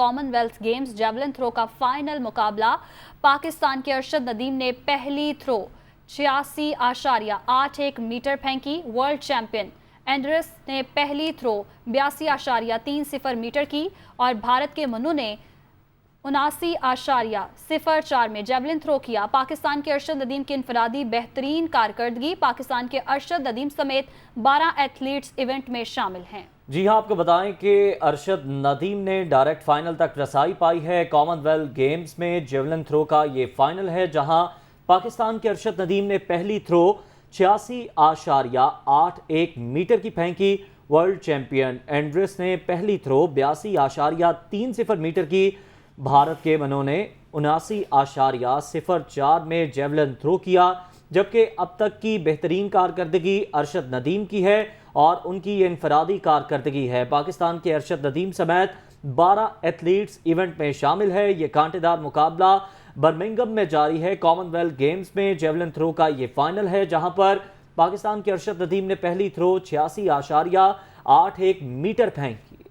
Common wealth Games javelin throw का final मुकाबला। पाकिस्तान के अरशद नदीम ने पहली थ्रो 86.81 मीटर फेंकी। वर्ल्ड चैंपियन एंड्रेस ने पहली थ्रो 82.30 मीटर की और भारत के मनु ने 79.04 में जेवलिन थ्रो किया। पाकिस्तान के अरशद नदीम की इनफरादी बेहतरीन कारकर्दगी। पाकिस्तान के अरशद नदीम समेत 12 एथलीट्स इवेंट में शामिल हैं। जी हाँ, आपको बताएं कि अरशद नदीम ने डायरेक्ट फाइनल तक रसाई पाई है। कॉमनवेल्थ गेम्स में जेवलिन थ्रो का ये फाइनल है, जहां पाकिस्तान के अरशद नदीम ने पहली थ्रो 86.81 मीटर की फेंकी। वर्ल्ड चैंपियन एंड्रेस ने पहली थ्रो 82.30 मीटर की। भारत के मनु ने 79.04 में जेवलिन थ्रो किया। जबकि अब तक की बेहतरीन कारकर्दगी अरशद नदीम की है और उनकी ये इनफरादी कारकर्दगी है। पाकिस्तान के अरशद नदीम समेत 12 एथलीट्स इवेंट में शामिल है। ये कांटेदार मुकाबला बर्मिंघम में जारी है। कॉमनवेल्थ गेम्स में जेवलिन थ्रो का ये फाइनल है, जहां पर पाकिस्तान के अरशद नदीम ने पहली थ्रो 86.81 मीटर फेंकी।